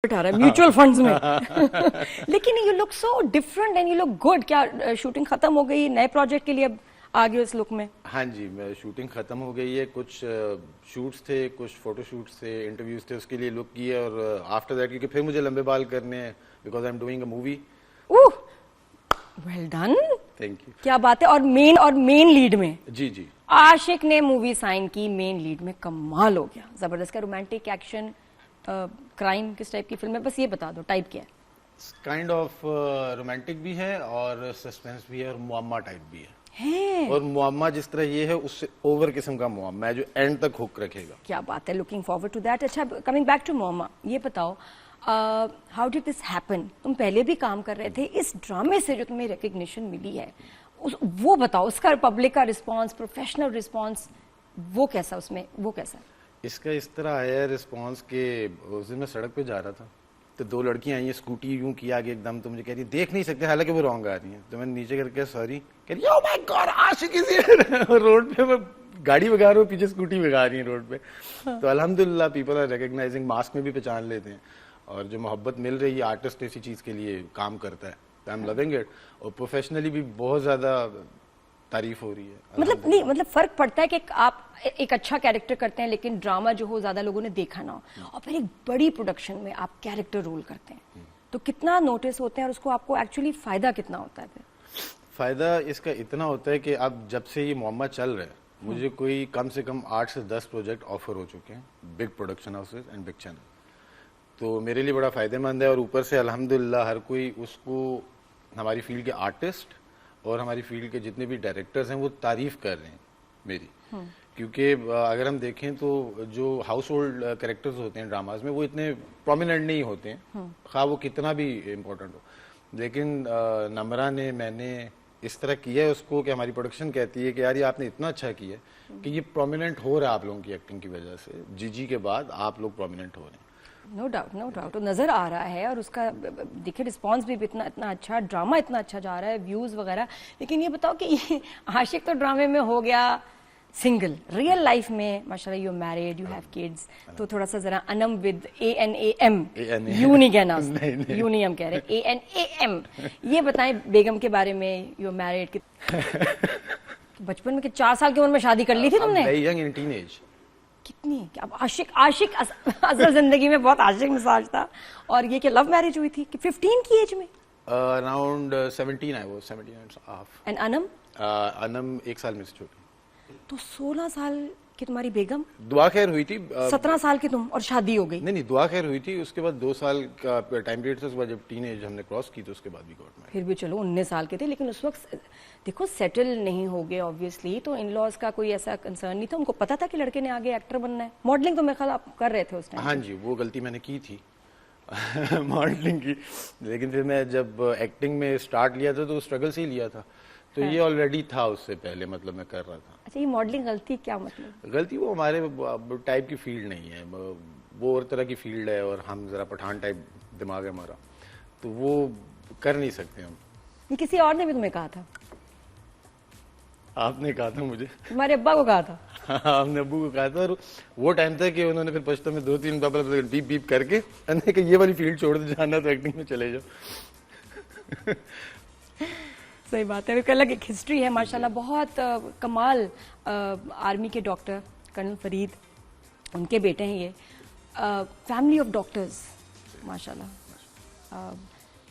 उठा रहा है म्यूचुअल फंड्स में लेकिन you look so different and you look good. क्या शूटिंग खत्म हो गई, नए प्रोजेक्ट के लिए अब आ गए इस लुक में? हाँ जी, मैं शूटिंग खत्म हो गई है। कुछ शूट्स थे, कुछ फोटो शूट्स थे, इंटरव्यूज थे, उसके लिए लुक किए। और आफ्टर दैट क्योंकि फिर मुझे लंबे बाल करने हैं because I am doing a movie. Well done, thank you. क्या बात है। और मेन लीड में जी जी, आशिक ने मूवी साइन की, मेन लीड में, कमाल हो गया, जबरदस्त। का रोमांटिक एक्शन क्राइम किस टाइप की फिल्म है, बस ये बता दो टाइप क्या है? काइंड ऑफ रोमांटिक भी है और सस्पेंस भी है और मुअम्मा टाइप भी है। और मुअम्मा जिस तरह ये है उससे ओवर किस्म का मुअम्मा है जो एंड तक हुक रखेगा। क्या बात है, लुकिंग फॉरवर्ड टू दैट। अच्छा, कमिंग बैक टू मुअम्मा, ये बताओ हाउ डिड दिस हैपन? तुम पहले भी काम कर रहे थे, इस ड्रामे से जो तुम्हें रिकग्निशन मिली है वो बताओ, उसका पब्लिक का रिस्पॉन्स, प्रोफेशनल रिस्पॉन्स, वो कैसा, उसमें वो कैसा? इसका इस तरह आया रिस्पॉन्स के उस दिन मैं सड़क पे जा रहा था तो दो लड़कियां आई हैं, स्कूटी यूं की आगे एकदम, तो मुझे कह रही देख नहीं सकते, हालांकि वो रॉन्ग आ रही हैं। तो मैंने नीचे करके सॉरी कह रही, oh my god Aashiq is here. Road पे मैं गाड़ी भगा रहा हूँ, पीछे स्कूटी भगा रही है रोड पे। तो अल्हम्दुलिल्लाह पीपल आर रिकग्नाइजिंग, मास्क में भी पहचान लेते हैं। और जो मोहब्बत मिल रही है, आर्टिस्ट ऐसी चीज के लिए काम करता है, तो आई एम लविंग इट। और प्रोफेशनली भी बहुत ज्यादा तारीफ हो रही है। मतलब नहीं, मतलब फर्क पड़ता है कि आप एक अच्छा कैरेक्टर करते हैं लेकिन ड्रामा जो हो ज्यादा लोगों ने देखा ना हो, और फिर एक बड़ी प्रोडक्शन में आप कैरेक्टर रोल करते हैं, तो कितना नोटिस होते हैं और उसको आपको एक्चुअली फायदा कितना होता है? फिर फायदा इसका इतना होता है कि अब जब से ये मुअम्मा चल रहा है, मुझे कोई कम से कम 8 से 10 प्रोजेक्ट ऑफर हो चुके हैं, big production houses and big channel. तो मेरे लिए बड़ा फायदेमंद है। और ऊपर से अल्हम्दुलिल्लाह हर कोई उसको, हमारी फील्ड के आर्टिस्ट और हमारी फील्ड के जितने भी डायरेक्टर्स हैं वो तारीफ कर रहे हैं मेरी। क्योंकि अगर हम देखें तो जो हाउस होल्ड कैरेक्टर्स होते हैं ड्रामाज में वो इतने प्रोमिनेंट नहीं होते हैं, खा वो कितना भी इम्पोर्टेंट हो। लेकिन नम्रा ने, मैंने इस तरह किया है उसको कि हमारी प्रोडक्शन कहती है कि यार ये आपने इतना अच्छा किया है कि ये प्रोमिनेंट हो रहा है आप लोगों की एक्टिंग की वजह से। जीजी के बाद आप लोग प्रोमिनेंट हो रहे हैं। नो डाउट, नो डाउट, तो नजर आ रहा है। और उसका देखिए रिस्पांस भी इतना अच्छा, ड्रामा इतना अच्छा जा रहा है, व्यूज वगैरह। लेकिन ये बताओ कि ये आशिक तो ड्रामे में हो गया सिंगल, रियल लाइफ में माशाल्लाह you married, you have kids, तो थोड़ा सा जरा अनम विद ANAM, यू नहीं कहना, यू नहीं हम कह रहे, ANAM, ये बताएं बेगम के बारे में। यू मैरिड बचपन में 4 साल की उम्र में शादी कर ली थी तुमने? Young in teenage. कितनी? अब आशिक असल जिंदगी में बहुत आशिक मिजाज था। और ये कि लव मैरिज हुई थी कि 15 की एज में? Around 17 I was 17 and half. And Anam? Anam 1 साल में से छोटी। तो 16 साल की तुम्हारी बेगम, दुआ खैर हुई थी। 17 साल की तुम, और शादी हो गई? नहीं, दुआ खैर हुई थी। उसके बाद 2 साल का टाइम पीरियड था, उसके बाद जब टीनेज हमने क्रॉस की तो उसके बाद भी गॉट मैरिड। फिर भी चलो 19 साल के थे, लेकिन उस वक्त देखो सेटल नहीं हो गए ऑब्वियसली, तो इन लॉज का कोई ऐसा कंसर्न नहीं था? उनको पता था कि लड़के ने आगे एक्टर बनना है? मॉडलिंग तो मेरे ख्याल आप कर रहे थे उस टाइम। हाँ जी, वो गलती मैंने की थी मॉडलिंग की। लेकिन फिर मैं जब एक्टिंग में स्टार्ट लिया था तो स्ट्रगल से ही लिया था, तो ये ऑलरेडी था उससे पहले, मतलब मैं कर रहा था। अच्छा, ये मॉडलिंग गलती क्या मतलब? गलती, वो हमारे टाइप की फील्ड नहीं है, वो और तरह की फील्ड है और हम जरा पठान टाइप दिमाग है हमारा, तो वो कर नहीं सकते हम। ये किसी और ने भी तुम्हें कहा था? आपने कहा था मुझे। तुम्हारे अब्बा को कहा था? हाँ, हमने अब्बू को कहा था। और वो टाइम था कि उन्होंने फिर पश्तो में 2-3 बार बीप बीप करके कि ये वाली फील्ड छोड़ दो, जाना तो एक्टिंग में चले जाओ। सही बात है। एक अलग एक हिस्ट्री है माशाल्लाह, बहुत कमाल। आर्मी के डॉक्टर कर्नल फरीद, उनके बेटे हैं ये, फैमिली ऑफ डॉक्टर्स माशाल्लाह।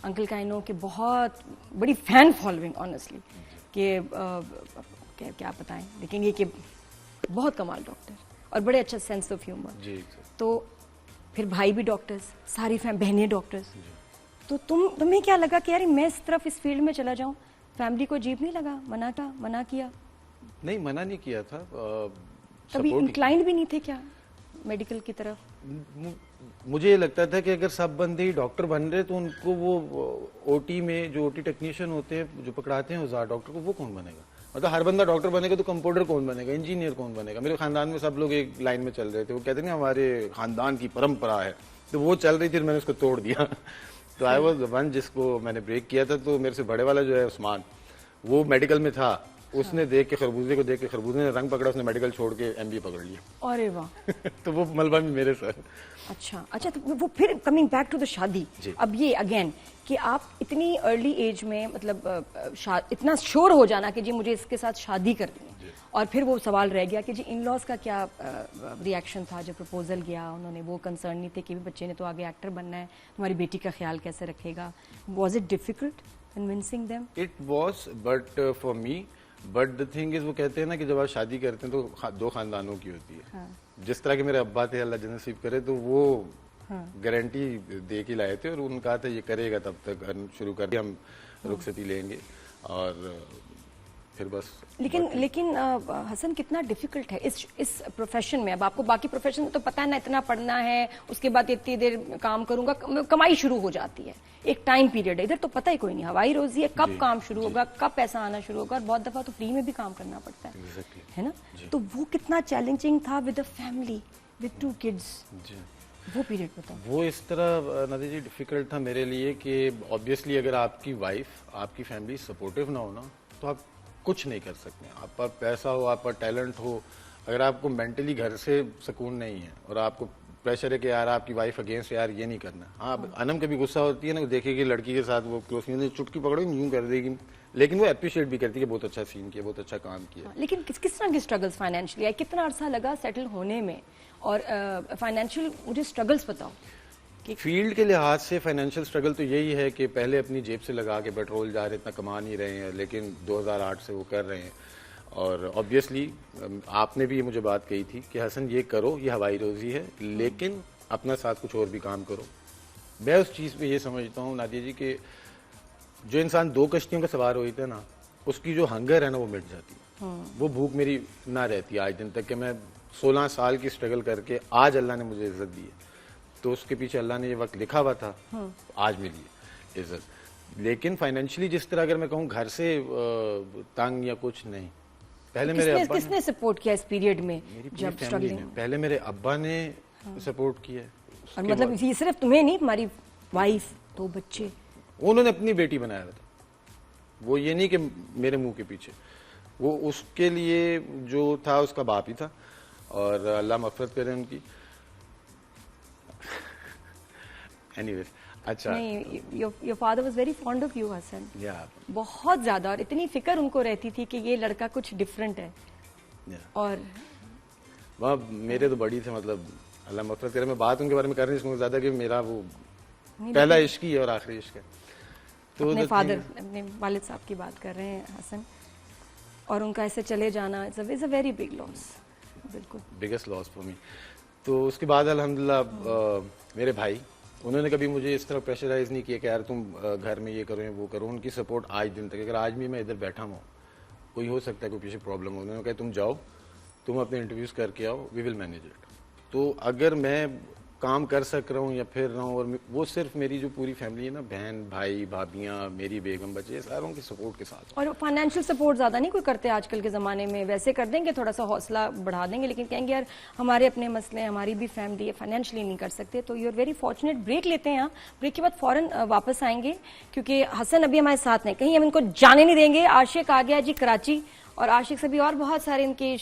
अंकल का नो के बहुत बड़ी फैन फॉलोइंग ऑनेस्टली, कि क्या बताएं, लेकिन ये कि बहुत कमाल डॉक्टर और बड़े अच्छा सेंस ऑफ ह्यूमर। तो फिर भाई भी डॉक्टर्स, सारी बहनें डॉक्टर्स, तो तुम्हें क्या लगा कि यार मैं इस तरफ, इस फील्ड में चला जाऊं? फैमिली को अजीब नहीं लगा? मना किया? नहीं, मना नहीं किया था। कभी इंक्लाइंड भी नहीं थे क्या मेडिकल की तरफ? मुझे लगता था कि अगर सब बंदे ही डॉक्टर बन रहे तो उनको वो ओटी में जो ओटी टेक्नीशियन होते हैं जो पकड़ाते हैं औजार डॉक्टर को, वो कौन बनेगा? मतलब हर बंदा डॉक्टर बनेगा तो कंपाउंडर कौन बनेगा, इंजीनियर कौन बनेगा? मेरे खानदान में सब लोग एक लाइन में चल रहे थे, वो कहते हैं हमारे खानदान की परंपरा है, तो वो चल रही थी, मैंने उसको तोड़ दिया। तो आई वॉज द वन जिसको मैंने ब्रेक किया था। तो मेरे से बड़े वाला जो है उस्मान, वो मेडिकल में था, उसने देख के खरबूजे को देख के खरबूजे ने रंग पकड़ा, उसने मेडिकल छोड़ के MBA पकड़ लिया। अरे वाह! तो वो मलबा भी मेरे सर। अच्छा अच्छा, तो वो फिर कमिंग बैक टू द शादी, जी। अब ये अगेन कि आप इतनी अर्ली एज में मतलब इतना श्योर हो जाना कि जी मुझे इसके साथ शादी करनी है, और फिर वो सवाल रह गया कि जी इन लॉज का क्या रिएक्शन था जब प्रपोजल गया, उन्होंने वो कंसर्न नहीं थे कि भी बच्चे ने तो आगे एक्टर बनना है, तुम्हारी बेटी का ख्याल कैसे रखेगा? Was it difficult convincing them? It was but for me, but the thing is वो कहते हैं ना कि जब आप शादी करते हैं तो दो खानदानों की होती है। हाँ। जिस तरह के मेरे अब्बा थे, अल्लाह जन्नत नसीब करे, तो वो गारंटी दे के लाए थे और उन्होंने कहा था ये करेगा तब तक शुरू कर हम रुखसती लेंगे, और फिर बस। लेकिन हसन कितना डिफिकल्ट है इस प्रोफेशन में। अब आपको बाकी प्रोफेशन में तो पता है ना, इतना पढ़ना है, उसके बाद इतनी देर काम करूंगा, कमाई शुरू हो जाती है, एक टाइम पीरियड है। इधर तो पता ही कोई नहीं, हवाई रोजी है, कब काम शुरू होगा, कब पैसा आना शुरू होगा, और बहुत दफा तो फ्री में भी काम करना पड़ता है। Exactly. है ना? तो वो कितना चैलेंजिंग था with a family, with 2 kids, वो पीरियड बताओ। वो इस तरह नदी जी डिफिकल्ट था मेरे लिए कि ऑब्वियसली अगर आपकी वाइफ, आपकी फैमिली सपोर्टिव ना हो ना, तो आप कुछ नहीं कर सकते। आप पर पैसा हो, आप पर टैलेंट हो, अगर आपको मेंटली घर से सुकून नहीं है और आपको प्रेशर है कि यार आपकी वाइफ अगेंस्ट यार ये नहीं करना। हाँ, अनम कभी गुस्सा होती है ना, वो देखेगी लड़की के साथ वो क्लोज नहीं, चुटकी पकड़ो यूं कर देगी, लेकिन वो अप्रिशिएट भी करती है कि बहुत अच्छा सीन किया, बहुत अच्छा काम किया। लेकिन किस तरह की स्ट्रगल्स फाइनेंशियली आई? कितना अरसा लगा सेटल होने में? और फाइनेंशियल मुझे स्ट्रगल्स बताओ। फील्ड के लिहाज से फाइनेंशियल स्ट्रगल तो यही है कि पहले अपनी जेब से लगा के पेट्रोल जा रहे, इतना कमा नहीं रहे हैं, लेकिन 2008 से वो कर रहे हैं। और ऑब्वियसली आपने भी ये मुझे बात कही थी कि हसन ये करो, ये हवाई रोजी है, लेकिन अपना साथ कुछ और भी काम करो। मैं उस चीज़ पे ये समझता हूँ नादिया जी कि जो इंसान 2 कश्तियों का सवार होता है ना, उसकी जो हंगर है ना वो मिट जाती है। वो भूख मेरी ना रहती आज दिन तक कि मैं 16 साल की स्ट्रगल करके आज अल्लाह ने मुझे इज्जत दी है, तो उसके पीछे अल्लाह ने ये वक्त लिखा हुआ था, आज मिली है इज्जत। लेकिन फाइनेंशियली जिस तरह अगर मैं कहूँ घर से तंग या कुछ नहीं, पहले मेरे अब्बा ने, किसने सपोर्ट किया इस पीरियड में मेरी पूरी जब फैमिली स्ट्रगलिंग? ने, पहले मेरे अब्बा ने सपोर्ट किया। और मतलब ये सिर्फ तुम्हें नहीं, तुम्हारी वाइफ, 2 बच्चे, उन्होंने अपनी बेटी बनाया था। वो ये नहीं कि मेरे मुंह के पीछे, वो उसके लिए जो था उसका बाप ही था, और अल्लाह मग़फ़िरत करे उनकी। एनीवेज, अच्छा नहीं, your father was very fond of you Hasan, या बहुत ज्यादा, और इतनी फिक्र उनको रहती थी कि ये लड़का कुछ डिफरेंट है। और वहाँ मेरे तो बड़ी थे, मतलब अल्लाह मग़फ़िरत करे, मैं बात उनके बारे में कर नहीं सकूँ ज्यादा कि मेरा वो पहला इश्क ही है और आखिरी इश्क है। तो अपने फादर, अपने वालिद साहब की बात कर रहे हैं हसन, और उनका ऐसे चले जाना is a very big loss, बिल्कुल बिगेस्ट लॉस फॉर मी। तो उसके बाद अल्हम्दुलिल्लाह मेरे भाई, उन्होंने कभी मुझे इस तरह प्रेशराइज नहीं किया कि यार तुम घर में ये करो या वो करो। उनकी सपोर्ट आज दिन तक, अगर आज भी मैं इधर बैठा हूँ, कोई हो सकता है कोई पीछे प्रॉब्लम हो, उन्होंने कहा तुम जाओ, तुम अपने इंटरव्यूज करके आओ, वी विल मैनेज इट। तो अगर मैं काम कर सक रहा हूँ या फिर रहा हूँ, और वो सिर्फ मेरी जो पूरी फैमिली है ना, बहन भाई भाभियाँ, मेरी बेगम, बच्चे, सारों की सपोर्ट के साथ। और फाइनेंशियल सपोर्ट ज्यादा नहीं कोई करते आजकल के जमाने में, वैसे कर देंगे, थोड़ा सा हौसला बढ़ा देंगे, लेकिन कहेंगे यार हमारे अपने मसले, हमारी भी फैमिली है, फाइनेंशियली नहीं कर सकते। तो you are very fortunate. Break लेते हैं यहाँ, ब्रेक के बाद फौरन वापस आएंगे, क्योंकि हसन अभी हमारे साथ नहीं, कहीं हम इनको जाने नहीं देंगे। आशिक आ गया जी कराची, और आशिक से भी और बहुत सारे इनके